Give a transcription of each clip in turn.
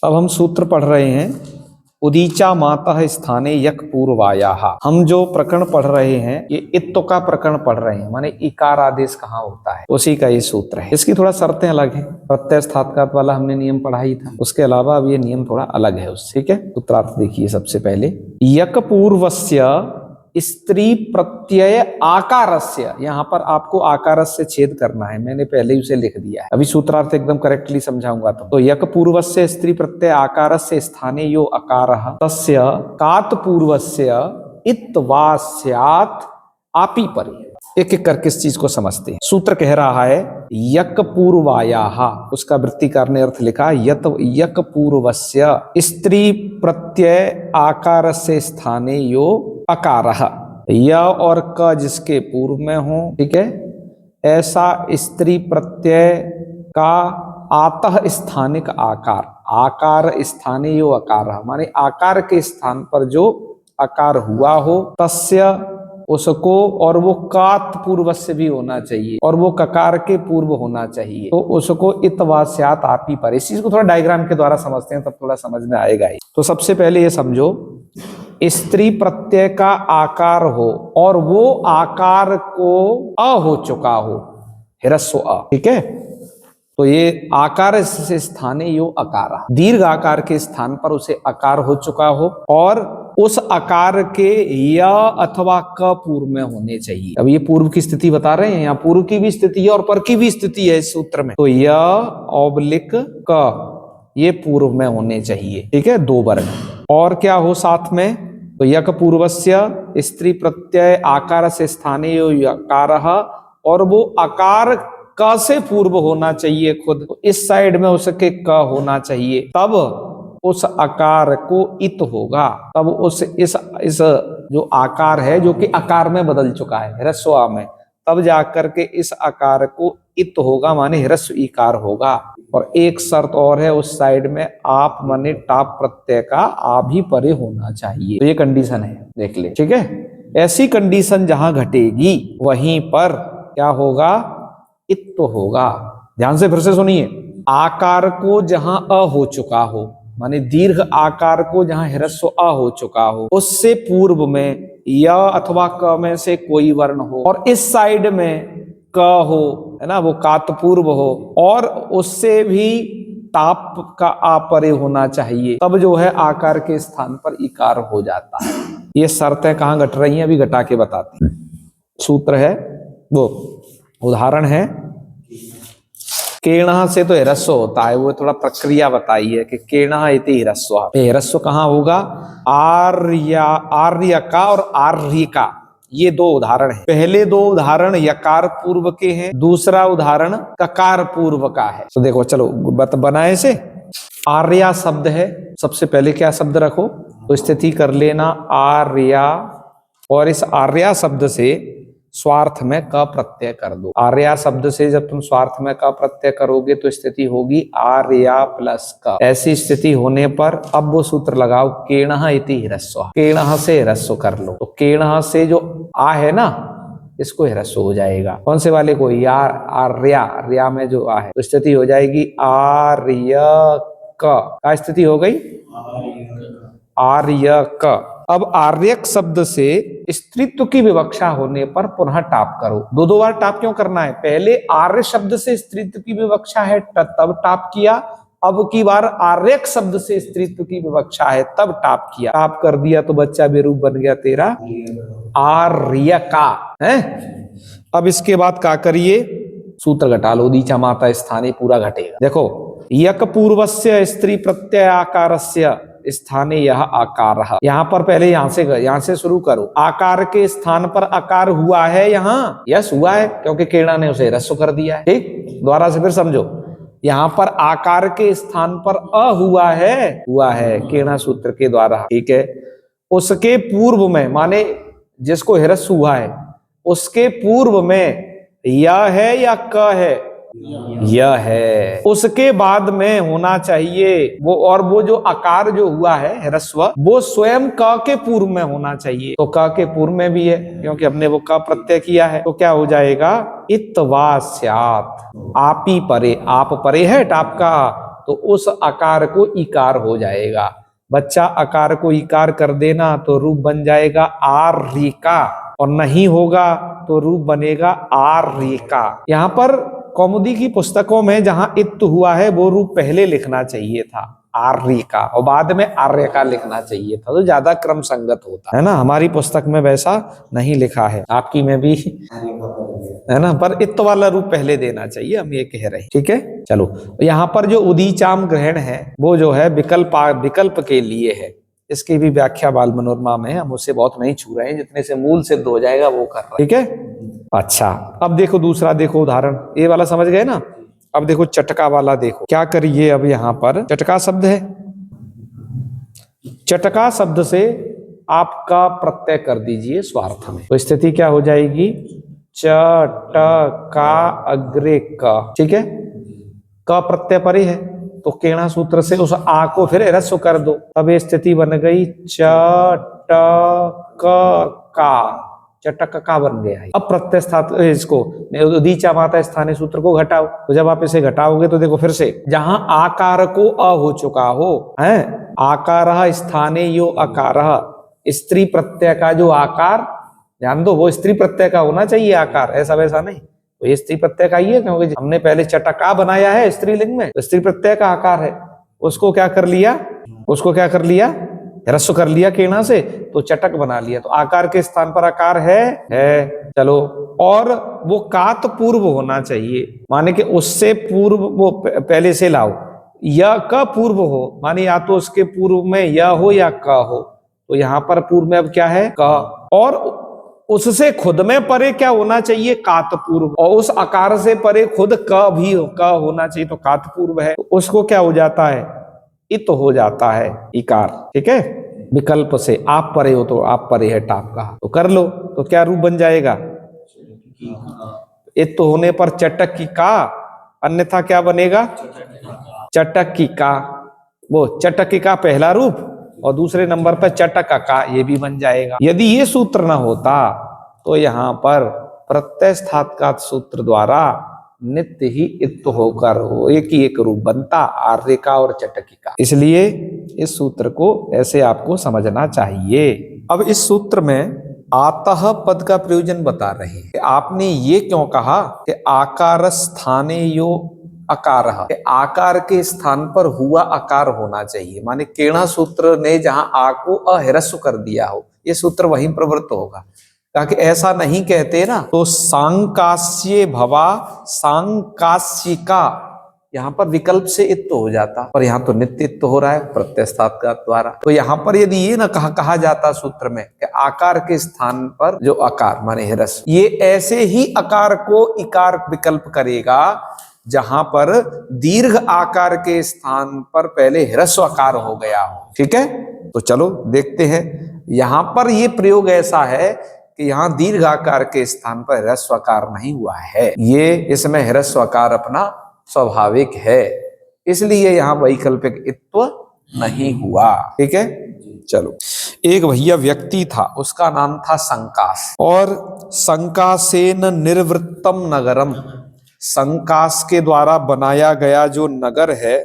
अब हम सूत्र पढ़ रहे हैं उदीचा मातः स्थाने यक पूर्वायाः। हम जो प्रकरण पढ़ रहे हैं ये इत्तो का प्रकरण पढ़ रहे हैं, माने इकार आदेश कहाँ होता है उसी का ये सूत्र है। इसकी थोड़ा शर्तें अलग है, प्रत्यय स्थातकात वाला हमने नियम पढ़ा ही था, उसके अलावा अब ये नियम थोड़ा अलग है उससे। ठीक है, सूत्रार्थ देखिए। सबसे पहले यक पूर्वस्य स्त्री प्रत्यय आकारस्य, यहाँ पर आपको आकारस्य छेद करना है, मैंने पहले ही उसे लिख दिया है, अभी सूत्रार्थ एकदम करेक्टली समझाऊंगा। तो यक पूर्वस्य स्त्री प्रत्यय आकारस्य स्थाने यो अकारः तस्य कात पूर्वस्य इत वा स्यात् आपी परे। एक एक करके इस चीज को समझते हैं। सूत्र कह रहा है यक पूर्वायाः, उसका वृत्तिकार ने अर्थ लिखा यत यक पूर्वस्य स्त्री प्रत्यय आकारस्य स्थाने यो अकारः, य और क जिसके पूर्व में हो, ठीक है, ऐसा स्त्री प्रत्यय का आतः स्थानिक आकार, आकार स्थाने यो अकारः, माने आकार के स्थान पर जो आकार हुआ हो, तस्य उसको, और वो कात पूर्व से भी होना चाहिए और वो ककार के पूर्व होना चाहिए, तो उसको इतवास्यात आपी पर। इस चीज को थोड़ा डायग्राम के द्वारा समझते हैं तब थोड़ा समझ में आएगा ही। तो सबसे पहले ये समझो, स्त्री प्रत्यय का आकार हो और वो आकार को अ हो चुका हो, ह्रस्व अ, ठीक है, तो ये आकार से स्थाने यो अकार, दीर्घ आकार के स्थान पर उसे आकार हो चुका हो और उस आकार के य अथवा क पूर्व में होने चाहिए। अब ये पूर्व की स्थिति बता रहे हैं, यहाँ पूर्व की भी स्थिति है और पर की भी स्थिति है इस सूत्र में। तो य ऑब्लिक क ये पूर्व में होने चाहिए, ठीक है, दो वर्ण। और क्या हो साथ में, तो यक पूर्वस्य स्त्री प्रत्यय आकार से स्थाने यो अकारः, और वो आकार क से पूर्व होना चाहिए खुद, तो इस साइड में उसके क होना चाहिए, तब उस आकार को इत होगा, तब उस इस जो आकार है जो कि आकार में बदल चुका है ह्रस्व आ में, तब जाकर के इस आकार को इत होगा, माने ह्रस्व इकार होगा। और एक शर्त और है, उस साइड में आप माने टाप प्रत्यय का आ भी परे होना चाहिए। तो ये कंडीशन है, देख ले, ठीक है। ऐसी कंडीशन जहां घटेगी वहीं पर क्या होगा, इत होगा। ध्यान से फिर से सुनिए, आकार को जहां अ हो चुका हो, माने दीर्घ आकार को जहां ह्रस्व अ हो चुका हो, उससे पूर्व में य अथवा क में से कोई वर्ण हो और इस साइड में क हो, है ना, वो कात पूर्व हो, और उससे भी ताप का आ परे होना चाहिए, तब जो है आकार के स्थान पर इकार हो जाता है। ये शर्तें कहाँ घट रही हैं अभी घटा के बताते हैं। सूत्र है वो, उदाहरण है केणः से तो ह्रस्व होता है, वो थोड़ा प्रक्रिया बताई है कि केणः इति ह्रस्व। ह्रस्व कहाँ होगा, आर्या, आर्य का और आर्य का, ये दो उदाहरण है। पहले दो उदाहरण यकार पूर्व के हैं, दूसरा उदाहरण ककार पूर्व का है। तो देखो चलो बनाए से, आर्या शब्द है, सबसे पहले क्या शब्द रखो, तो स्थिति कर लेना आर्या, और इस आर्या शब्द से स्वार्थ में क प्रत्यय कर दो। आर्या शब्द से जब तुम स्वार्थ में क प्रत्यय करोगे तो स्थिति होगी आर्या प्लस क। ऐसी स्थिति होने पर अब वो सूत्र लगाओ, केणः इति ह्रस्व, केणः से ह्रस्व कर लो। तो केणः से जो आ है ना, इसको ह्रस्व हो जाएगा, कौन से वाले को, यार आर्या, आर्या में जो आ है, तो स्थिति हो जाएगी आर्य का स्थिति हो गई आर्य क। अब आर्यक शब्द से स्त्रीत्व की विवक्षा होने पर पुनः टाप करो। दो दो बार टाप क्यों करना है, पहले आर्य शब्द से स्त्रीत्व की विवक्षा है तब टाप किया, अब की बार आर्यक शब्द से स्त्रीत्व की विवक्षा है तब टाप किया। टाप कर दिया तो बच्चा बेरूप बन गया तेरा आर्य का है। अब इसके बाद क्या करिए, सूत्र घटा लो, दीचा माता स्थाने पूरा घटेगा। देखो, यक पूर्वस्य स्त्री प्रत्यय आकारस्य स्थाने यह आकार, यहाँ पर पहले यहाँ से शुरू करो। आकार के स्थान पर आकार हुआ है, यहाँ यस हुआ है क्योंकि केणा ने उसे ह्रस्व कर दिया है। ठीक, द्वारा से फिर समझो, यहाँ पर आकार के स्थान पर अ हुआ है केणा सूत्र के द्वारा, ठीक है। उसके पूर्व में, माने जिसको ह्रस्व हुआ है उसके पूर्व में या है या क है, यह है। उसके बाद में होना चाहिए वो, और वो जो आकार जो हुआ है ह्रस्व, वो स्वयं क के पूर्व में होना चाहिए। तो क के पूर्व में भी है क्योंकि हमने वो क प्रत्यय किया है, तो क्या हो जाएगा, इत्वा स्यात् आपी परे। आप परे है टाप का, तो उस आकार को इकार हो जाएगा। बच्चा आकार को इकार कर देना तो रूप बन जाएगा आर्यिका, और नहीं होगा तो रूप बनेगा आर्यिका। यहाँ पर कौमुदी की पुस्तकों में जहां इत्त हुआ है वो रूप पहले लिखना चाहिए था आर्यिका, और बाद में आर्यिका लिखना चाहिए था, तो ज्यादा क्रम संगत होता है ना। हमारी पुस्तक में वैसा नहीं लिखा है, आपकी में भी है ना, पर इत्त वाला रूप पहले देना चाहिए, हम ये कह रहे हैं। ठीक है, चलो यहाँ पर जो उदीचाम ग्रहण है वो जो है विकल्प के लिए है। इसकी भी व्याख्या बाल मनोरमा में है, हम उससे बहुत नहीं छू रहे हैं, जितने से मूल सिद्ध हो जाएगा वो कर रहे हैं। ठीक है, अच्छा अब देखो दूसरा, देखो उदाहरण, ये वाला समझ गए ना। अब देखो चटका वाला, देखो क्या करिए। अब यहाँ पर चटका शब्द है, चटका शब्द से आपका प्रत्यय कर दीजिए स्वार्थ में, तो स्थिति क्या हो जाएगी, चटका अग्रे क। ठीक है, क प्रत्यय परे है तो केणा सूत्र से उस आ को फिर ह्रस्व कर दो, तब ये स्थिति बन गई चटक का, चटक का बन गया है। अब प्रत्यय स्थात इसको उदीचा माता स्थानीय सूत्र को घटाओ, तो जब आप इसे घटाओगे तो देखो फिर से जहां आकार को अ हो चुका हो है, आकार स्थाने यो अकार, स्त्री प्रत्यय का जो आकार, ध्यान दो वो स्त्री प्रत्यय का होना चाहिए आकार, ऐसा वैसा नहीं, तो ये स्त्री प्रत्यय का ही है, क्योंकि हमने पहले चटका बनाया है स्त्रीलिंग में, तो स्त्री प्रत्यय का आकार है, उसको क्या कर लिया, ह्रस्व कर लिया केणा से, तो चटक बना लिया, तो आकार के स्थान पर आकार है। चलो, और वो कात पूर्व होना चाहिए, माने कि उससे पूर्व वो पहले से लाओ, या का पूर्व हो, माने या तो उसके पूर्व में या हो या का हो, तो यहाँ पर पूर्व में अब क्या है का, और उससे खुद में परे क्या होना चाहिए, कात पूर्व, और उस आकार से परे खुद क भी का होना चाहिए, तो कात पूर्व है, तो उसको क्या हो जाता है, इत हो जाता है इकार। ठीक है, विकल्प से आप परे हो तो आप परे है टाप का, तो कर लो, तो क्या रूप बन जाएगा, इत होने पर चटक की का, अन्यथा क्या बनेगा, चटक की का, वो चटक की का पहला रूप, और दूसरे नंबर पर चटक का, ये भी बन जाएगा। यदि ये सूत्र ना होता तो यहाँ पर प्रत्यय स्थात्कात सूत्र द्वारा नित्य ही इत्त होकर हो एक ही एक रूप बनता, आर्यिका और चटकी का। इसलिए इस सूत्र को ऐसे आपको समझना चाहिए। अब इस सूत्र में आतः पद का प्रयोजन बता रहे हैं। आपने ये क्यों कहा कि आकार स्थाने यो अकार, आकार के स्थान पर हुआ आकार होना चाहिए, माने केणा सूत्र ने जहां आ को अह्रस्व कर दिया हो, ये सूत्र वहीं प्रवृत्त होगा। ताकि ऐसा नहीं कहते ना, तो सांकास्य भवा सांकास्यिका, यहाँ पर विकल्प से इत्त हो जाता, पर यहाँ तो नित्य इत्त हो रहा है प्रत्यय स्थात्कात द्वारा। तो यहाँ पर यदि ये ना कहा जाता सूत्र में कि आकार के स्थान पर जो आकार माने ह्रस्व, ये ऐसे ही आकार को इकार विकल्प करेगा जहां पर दीर्घ आकार के स्थान पर पहले ह्रस्व आकार हो गया हो। ठीक है, तो चलो देखते हैं। यहां पर ये प्रयोग ऐसा है कि यहाँ दीर्घ आकार के स्थान पर ह्रस्व आकार नहीं हुआ है, ये इसमें ह्रस्व आकार अपना स्वाभाविक है, इसलिए यहाँ वैकल्पिक इत्व नहीं हुआ। ठीक है, चलो। एक भैया व्यक्ति था, उसका नाम था संकास, और संकासेन निर्वृत्तम नगरम, संकास के द्वारा बनाया गया जो नगर है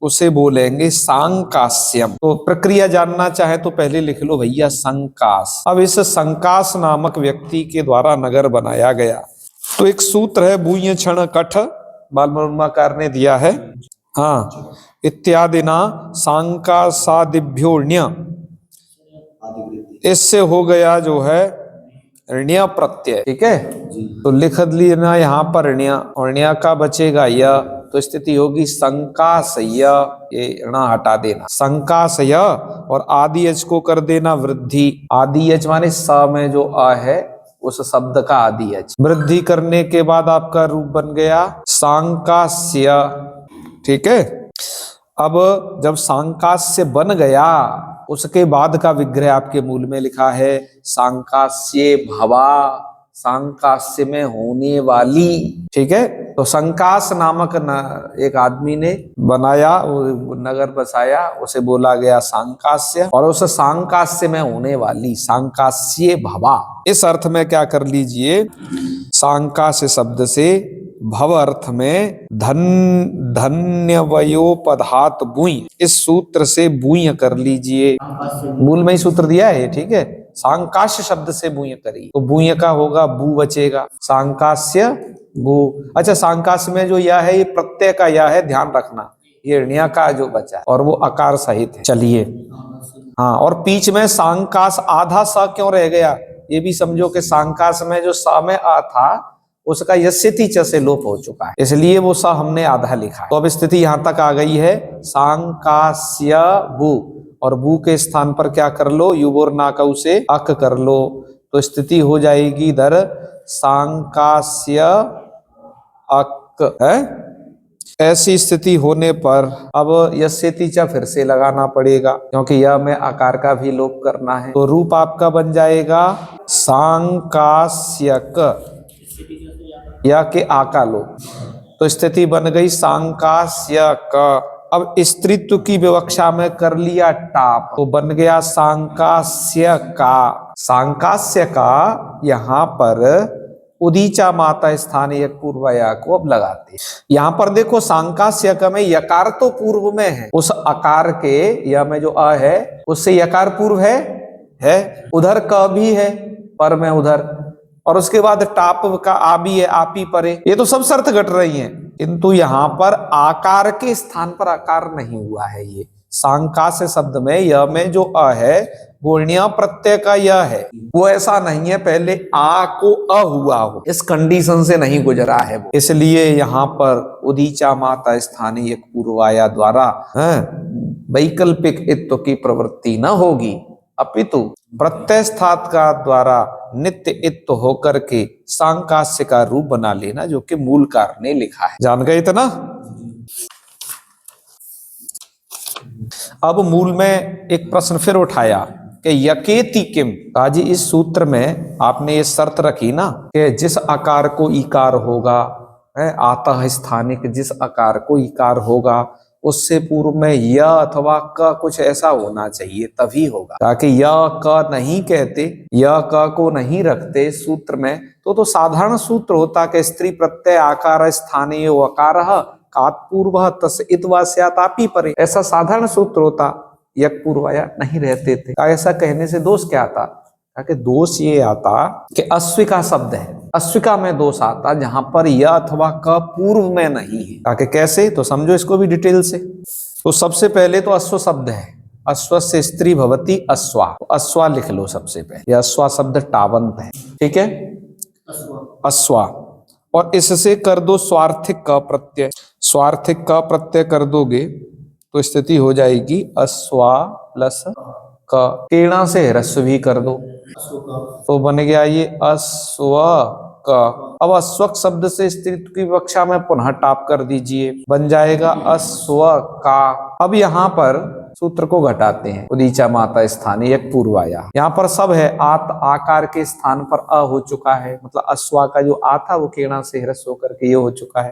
उसे बोलेंगे सांकास्यम। तो प्रक्रिया जानना चाहे तो पहले लिख लो भैया संकास। अब इस संकास नामक व्यक्ति के द्वारा नगर बनाया गया, तो एक सूत्र है भूय क्षण कठ, बाल मनोरमाकार ने दिया है, हाँ, इत्यादि ना सांकासादिभ्योण्य, इससे हो गया जो है ऋण्य प्रत्यय। ठीक है, तो लिख लेना यहाँ पर ऋण्य, और ऋण्य का बचेगा य, तो स्थिति होगी संकासय, ये ऋण हटा देना संकासय, और आदि यच को कर देना वृद्धि, आदि यच माने स में जो अ है उस शब्द का आदि यच, वृद्धि करने के बाद आपका रूप बन गया सांकास्य। ठीक है, अब जब सांकास्य बन गया उसके बाद का विग्रह आपके मूल में लिखा है सांकास्ये भवा, सांकास्य में होने वाली। ठीक है, तो संकास नामक एक आदमी ने बनाया, नगर बसाया, उसे बोला गया सांकास्य, और उस सांकास्य में होने वाली सांकास्ये भवा, इस अर्थ में क्या कर लीजिए, सांकास्य शब्द से भव अर्थ में धन्यवयोपधात बुई, इस सूत्र से बुई कर लीजिए। मूल में ही सूत्र दिया है, ठीक है। सांकाश्य शब्द से बुई करिए तो बुई का होगा बू बचेगा, सांकास्य बू। अच्छा, सांकास्य में जो यह है ये प्रत्यय का यह है, ध्यान रखना, ये ण्य का जो बचा है और वो आकार सहित है। चलिए, हाँ, और बीच में सांकास आधा स क्यों रह गया, ये भी समझो कि सांकास में जो सा में आ था उसका यस्यति च से लोप हो चुका है, इसलिए वो सा हमने आधा लिखा है। तो अब स्थिति यहां तक आ गई है, सांकास्य बू, और बू के स्थान पर क्या कर लो, युवोर नाकऊ से अक कर लो, तो स्थिति हो जाएगी इधर सांकास्य अक है। ऐसी स्थिति होने पर अब यस्यति च फिर से लगाना पड़ेगा, क्योंकि यह में आकार का भी लोप करना है। तो रूप आपका बन जाएगा सांकास्यक, या के आका लोप, तो स्थिति बन गई सांकास्यक। अब स्त्रीत्व की विवक्षा में कर लिया टाप, तो बन गया सांकास्य का। सांकास्य का यहाँ पर उदीचा माता स्थानीय पूर्वया को अब लगाते हैं। यहाँ पर देखो सांकास्य का में यकार तो पूर्व में है, उस आकार के या में जो अ है उससे यकार पूर्व है, उधर क भी है पर में उधर, और उसके बाद टाप का आ भी है, आपी परे, ये तो सब शर्त घट रही हैं, किंतु यहाँ पर आकार के स्थान पर आकार नहीं हुआ है। ये सांकास्य शब्द में यह में जो अ है वो ण्य प्रत्यय का यह है, वो ऐसा नहीं है पहले आ को अ हुआ हो, इस कंडीशन से नहीं गुजरा है वो, इसलिए यहाँ पर उदीचा माता स्थानीय पूर्वाया द्वारा वैकल्पिक इत्व की प्रवृत्ति न होगी, अपितु प्रत्यय स्थात का द्वारा नित्य इत्व होकर के सांकास्य का रूप बना लेना, जो कि मूलकार ने लिखा है। जान गए इतना। अब मूल में एक प्रश्न फिर उठाया कि यकेति किम, काजी इस सूत्र में आपने ये शर्त रखी ना कि जिस आकार को इकार होगा, आता स्थानिक जिस आकार को इकार होगा उससे पूर्व में य अथवा क कुछ ऐसा होना चाहिए तभी होगा, ताकि य क नहीं कहते, य क को नहीं रखते सूत्र में तो साधारण सूत्र होता कि स्त्री प्रत्यय आकार स्थानीय अकार कात पूर्व तस् इत्वा स्यात् आपी परे, ऐसा साधारण सूत्र होता, यक पूर्वाया नहीं रहते थे। ऐसा कहने से दोष क्या आता, ताकि दोष ये आता कि अश्विका शब्द है, अश्विका में दोष आता जहां पर य अथवा क पूर्व में नहीं है। ताकि कैसे, तो समझो इसको भी डिटेल से। तो सबसे पहले तो अश्व शब्द है, अश्व से स्त्री भवती अश्वा, तो अश्वा लिख लो सबसे पहले, यह अश्वा शब्द टावंत है, ठीक है, अश्वा, और इससे कर दो स्वार्थिक क प्रत्यय, स्वार्थिक क प्रत्यय कर दोगे तो स्थिति हो जाएगी अश्वा प्लस क, केणा से ह्रस्व भी कर दो तो बन गया ये अश्व क। अब अश्वक शब्द से स्त्रीत्व की विवक्षा में पुनः टाप कर दीजिए, बन जाएगा अश्व का। अब यहाँ पर सूत्र को घटाते हैं, उदीचा माता स्थानीय एक पूर्वाया, यहाँ पर सब है, आत आकार के स्थान पर अ हो चुका है, मतलब अश्वा का जो आ था वो केणा से ह्रस्व होकर के ये हो चुका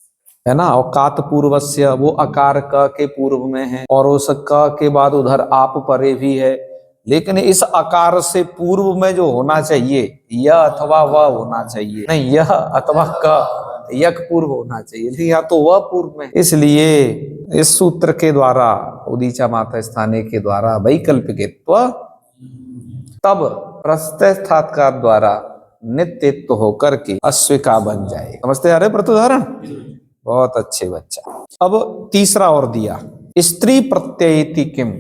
है ना, और कात पूर्वस्य वो आकार क के पूर्व में है, और उस क के बाद उधर आप परे भी है, लेकिन इस आकार से पूर्व में जो होना चाहिए यह अथवा वह होना चाहिए, नहीं यह अथवा क, यक पूर्व होना चाहिए, लेकिन यहाँ तो वह पूर्व में, इसलिए इस सूत्र के द्वारा उदीचा माता स्थानीय के द्वारा वैकल्पिकत्व तब प्रत्यय स्थात का द्वारा नित्यत्व होकर के अश्विका बन जाए। समझते आ रहे प्रत्युदाहरण, बहुत अच्छे बच्चा। अब तीसरा और दिया, स्त्री प्रत्ययति किम,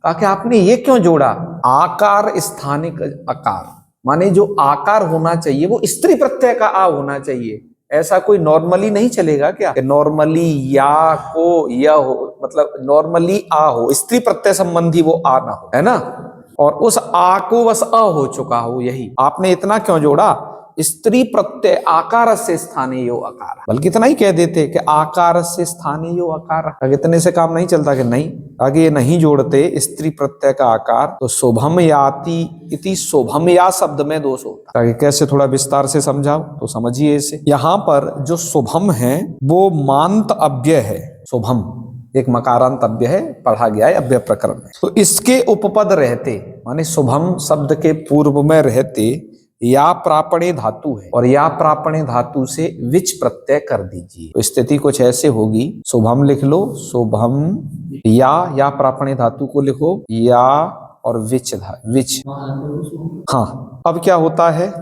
ताकि आपने ये क्यों जोड़ा, आकार स्थानिक आकार, माने जो आकार होना चाहिए वो स्त्री प्रत्यय का आ होना चाहिए, ऐसा कोई नॉर्मली नहीं चलेगा क्या, नॉर्मली या को यह हो, मतलब नॉर्मली आ हो, स्त्री प्रत्यय संबंधी वो आ ना हो, है ना, और उस आ को बस अ हो चुका हो, यही आपने इतना क्यों जोड़ा, स्त्री प्रत्यय आकार से स्थानीय आकार, बल्कि इतना ही कह देते कि आकार से स्थानीय आकार, इतने से काम नहीं चलता कि नहीं, आगे ये नहीं जोड़ते स्त्री प्रत्यय का आकार, तो शुभम याति इति शुभम या शब्द में दोष होता है। कैसे, थोड़ा विस्तार से समझाओ तो समझिए इसे। यहाँ पर जो शुभम है वो मांत अव्यय है, शुभम एक मकारांत अव्यय है, पढ़ा गया है अव्यय प्रकरण में, तो इसके उपपद रहते, माने शुभम शब्द के पूर्व में रहते या प्रापणे धातु है और या प्रापणे धातु से विच प्रत्यय कर दीजिए। तो स्थिति कुछ ऐसे होगी, शुभम लिख लो, शुभम या प्रापणे धातु को लिखो या और विच विच। हाँ, अब क्या होता है,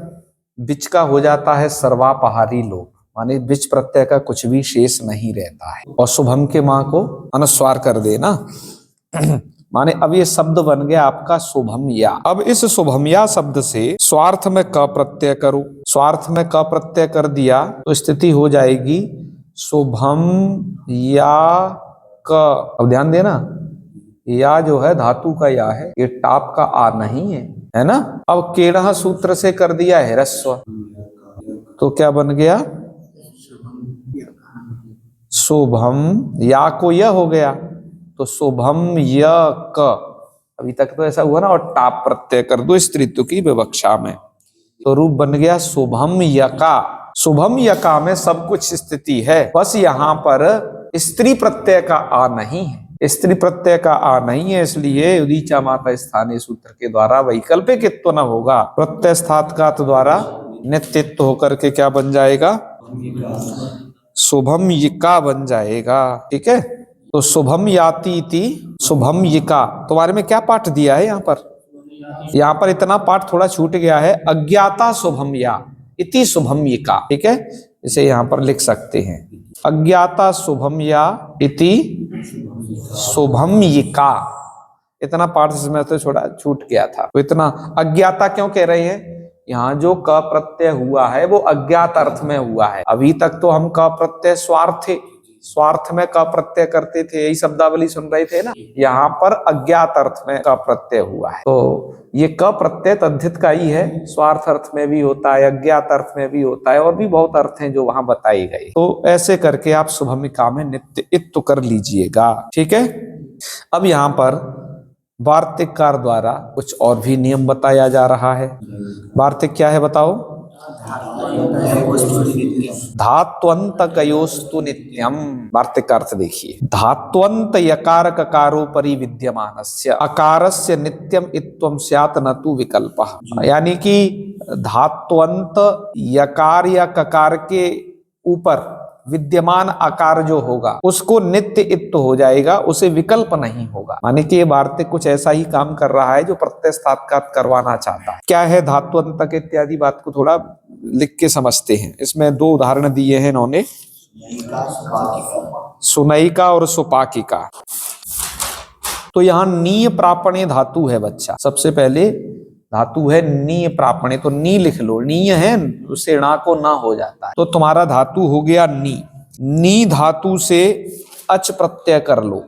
विच का हो जाता है सर्वापहारी लोप, माने विच प्रत्यय का कुछ भी शेष नहीं रहता है और शुभम के मां को अनुस्वार कर देना। माने अब ये शब्द बन गया आपका शुभम या। अब इस शुभम या शब्द से स्वार्थ में क प्रत्यय करो, स्वार्थ में क प्रत्यय कर दिया तो स्थिति हो जाएगी शुभम या क। अब ध्यान देना, या जो है धातु का या है, ये टाप का आ नहीं है ना। अब केड़ा सूत्र से कर दिया है ह्रस्व, तो क्या बन गया, शुभम या को यह हो गया तो शुभम य क। अभी तक तो ऐसा हुआ ना, और टाप प्रत्यय कर दो स्त्रीत्व की विवक्षा में, तो रूप बन गया शुभम यका। शुभम यका में सब कुछ स्थिति है, बस यहाँ पर स्त्री प्रत्यय का आ नहीं है, स्त्री प्रत्यय का आ नहीं है, इसलिए उदीचा माता स्थानीय सूत्र के द्वारा वैकल्पिकित्व न होगा, प्रत्यय स्थात्कात द्वारा नित्यत्व होकर के क्या बन जाएगा, शुभम यिका बन जाएगा। ठीक है, तो शुभम याति इति शुभम यिका। तुम्हारे में क्या पाठ दिया है यहाँ पर इतना पाठ थोड़ा छूट गया है, अज्ञाता शुभम या इति शुभम यिका। ठीक है, इसे यहाँ पर लिख सकते हैं, अज्ञाता शुभम या इति शुभम यिका। इतना पाठ इसमें तो थोड़ा छूट गया था, तो इतना अज्ञाता क्यों कह रहे हैं, यहाँ जो क प्रत्यय हुआ है वो अज्ञात अर्थ में हुआ है। अभी तक तो हम क प्रत्यय स्वार्थ में क प्रत्यय करते थे, यही शब्दावली सुन रहे थे ना। यहाँ पर अज्ञात अर्थ में क प्रत्यय हुआ है, तो ये क प्रत्यय तद्धित का ही है, स्वार्थ अर्थ में भी होता है, अज्ञात अर्थ में भी होता है, और भी बहुत अर्थ हैं जो वहां बताए गए। तो ऐसे करके आप शुभमिका में नित्य इत्व कर लीजिएगा। ठीक है, अब यहाँ पर वार्तिककार द्वारा कुछ और भी नियम बताया जा रहा है। वार्तिक क्या है बताओ, धात्वंत कयोस्तु नित्यम। वार्तिक का अर्थ देखिए, धात्वंत यकार ककारोपरि विद्यमानस्य अकारस्य नित्यम इत्वम स्यात् न तु विकल्पः। यानी कि धात्वंत यकार या ककार के ऊपर विद्यमान आकार जो होगा उसको नित्य इत्व हो जाएगा, उसे विकल्प नहीं होगा। माने कि ये वार्तिक कुछ ऐसा ही काम कर रहा है जो प्रत्यय स्थात्कात करवाना चाहता है। क्या है धात्वंतक इत्यादि बात को थोड़ा लिख के समझते हैं। इसमें दो उदाहरण दिए हैं इन्होंने, सुनयिका और सुपाकिका। तो यहाँ नीय प्रापणे धातु है बच्चा, सबसे पहले धातु है नीय प्रापणे, तो नी लिख लो, नीय है उससे णा को ना हो जाता है, तो तुम्हारा धातु हो गया नी। नी धातु से अच प्रत्यय कर लो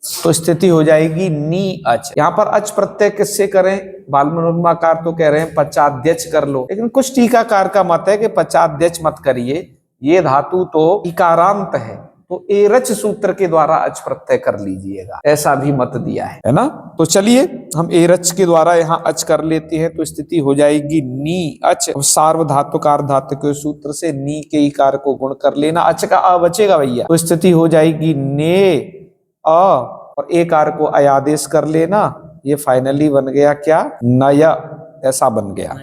तो स्थिति हो जाएगी नी अच। यहाँ पर अच प्रत्यय किससे करें, बालमनोरमाकार तो कह रहे हैं पचाद्यच कर लो, लेकिन कुछ टीकाकार का मत है कि पचाद्यच मत करिए, ये धातु तो इकारांत है, तो एरच सूत्र के द्वारा अच प्रत्यय कर लीजिएगा, ऐसा भी मत दिया है ना। तो चलिए हम एरच के द्वारा यहाँ अच कर लेते हैं, तो स्थिति हो जाएगी नी अच। सार्वधातुकार धातु के सूत्र से नी के इकार को गुण कर लेना, अच का अ बचेगा भैया, तो स्थिति हो जाएगी ने अ, और एकार को अयादेश कर लेना, ये फाइनली बन गया क्या, नय, ऐसा बन गया,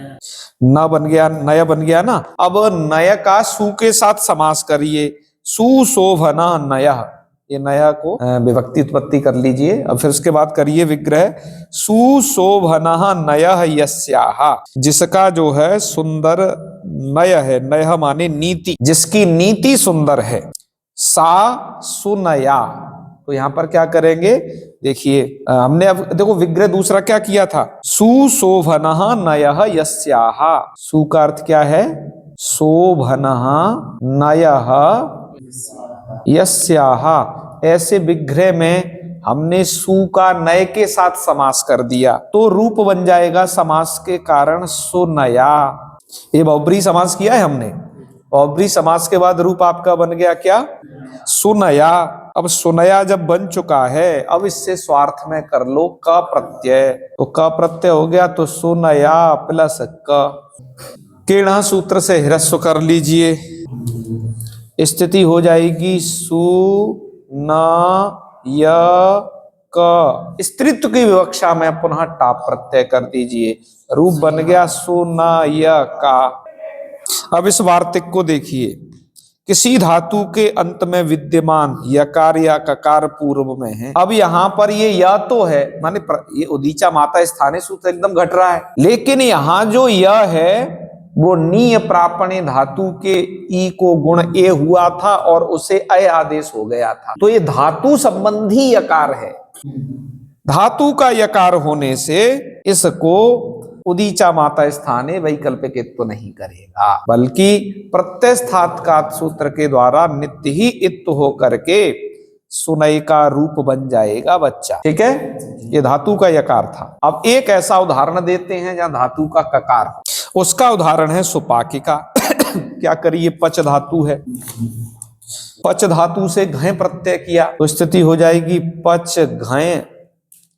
न बन गया, नय बन गया ना। अब नय का सु के साथ समास करिए, सुशोभना नयः, ये नया को विभक्ति उत्पत्ति कर लीजिए। अब फिर उसके बाद करिए विग्रह, सुशोभना नयः यस्याः, जिसका जो है सुंदर नय है, नयः माने नीति, जिसकी नीति सुंदर है, सा सुनया। तो यहाँ पर क्या करेंगे देखिए, हमने अब देखो विग्रह दूसरा क्या किया था, सुशोभना नयः यस्याः, सु का अर्थ क्या है, शोभना नयः यस्याः। ऐसे विग्रह में हमने सु का नय के साथ समास कर दिया, तो रूप बन जाएगा समास के कारण सुनया। ये बहुब्रीहि समास किया है हमने, बहुब्रीहि समास के बाद रूप आपका बन गया क्या, सुनया। अब सुनया जब बन चुका है, अब इससे स्वार्थ में कर लो क प्रत्यय, तो क प्रत्यय हो गया, तो सुनया प्लस क। किणा सूत्र से ह्रस्व कर लीजिए, स्थिति हो जाएगी सु न य क, स्त्रीत्व की विवक्षा में पुनः टाप प्रत्यय कर दीजिए, रूप बन गया सुनायका। अब इस वार्तिक को देखिए, किसी धातु के अंत में विद्यमान यकार या ककार पूर्व में है। अब यहाँ पर ये या तो है, माने ये उदीचा माता स्थाने सूत्र एकदम घट रहा है, लेकिन यहाँ जो यह है वो नीय प्रापणे धातु के ई को गुण ए हुआ था और उसे अय आदेश हो गया था, तो ये धातु संबंधी यकार है। धातु का यकार होने से इसको उदीचा माता स्थाने वैकल्पिक नहीं करेगा, बल्कि प्रत्ययस्थात्कात सूत्र के द्वारा नित्य ही इत्त हो करके सुनय का रूप बन जाएगा बच्चा। ठीक है, ये धातु का यकार था। अब एक ऐसा उदाहरण देते हैं जहां धातु का ककार हो, उसका उदाहरण है सुपाकिका। क्या करिए, पच धातु है, पच धातु से घय प्रत्यय किया तो स्थिति हो जाएगी पच घय,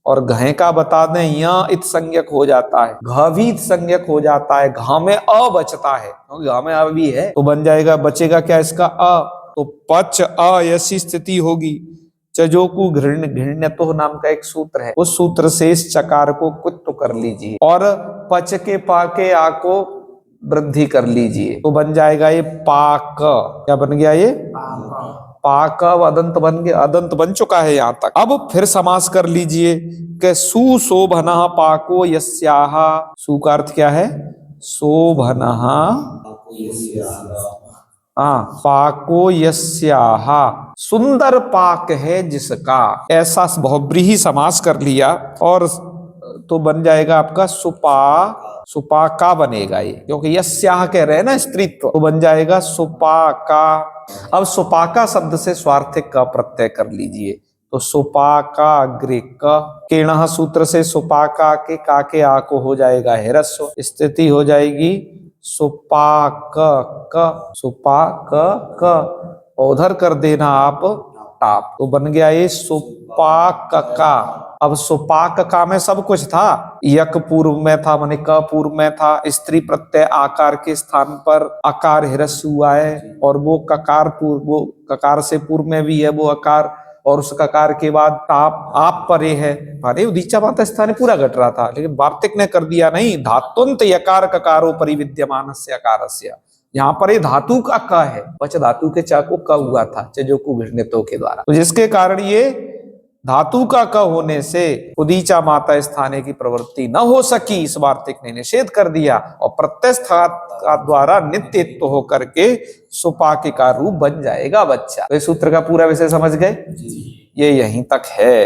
और घय का बता दें यहाँ इत संज्ञक हो जाता है, घ भी इत संज्ञक हो जाता है, घ में अ बचता है, घ में अ भी है तो बन जाएगा, बचेगा क्या इसका अ, तो पच अ ऐसी स्थिति होगी। चजोकु घृण्यतो नाम का एक सूत्र है, उस सूत्र से इस चकार को कुत्त कर लीजिए और पच के पा के आ को वृद्धि कर लीजिए, तो बन जाएगा ये पाक। क्या बन गया ये पाक, अदंत बन गया, अदंत बन चुका है यहां तक। अब फिर समास कर लीजिए कि सुशोभनः पाको यस्याह, सु का अर्थ क्या है, शोभनः, पाको यस्याह, सुंदर पाक है जिसका, ऐसा बहुब्रीहि समास कर लिया और तो बन जाएगा आपका सुपाका बनेगा ये, क्योंकि यस्याह कह रहे हैं ना स्त्रीत्व, तो बन जाएगा सुपाका। अब सुपाका शब्द से स्वार्थिक का प्रत्यय कर लीजिए, तो सुपाका अग्रे केणः सूत्र से सुपाका के का के आ को हो जाएगा ह्रस्व, स्थिति हो जाएगी सुपाक क, उधर कर देना आप टाप, तो बन गया ये सुपाक का। अब सुपाक का में सब कुछ था, यक पूर्व में था, माने क पूर्व में था, स्त्री प्रत्यय आकार के स्थान पर आकार ह्रस्व हुआ है, और वो ककार पूर्व, वो ककार से पूर्व में भी है वो आकार, और उस ककार के बाद टाप आप परे है, माने उदीचा माता स्थाने पूरा घट रहा था, लेकिन वार्तिक ने कर दिया नहीं, धातुंत यकार ककारो परिविद्यमानस्य अकारस्य, यहाँ पर ये धातु का क है, पच धातु के च को क हुआ था चजोकु घृण्यतो के द्वारा, तो जिसके कारण ये धातु का क होने से उदीचा माता स्थाने की प्रवृत्ति न हो सकी, इस वार्तिक ने निषेध कर दिया, और प्रत्ययस्थात का द्वारा नित्यत्व होकर के सुपाके का रूप बन जाएगा बच्चा। तो इस सूत्र का पूरा विषय समझ गए, ये यहीं तक है।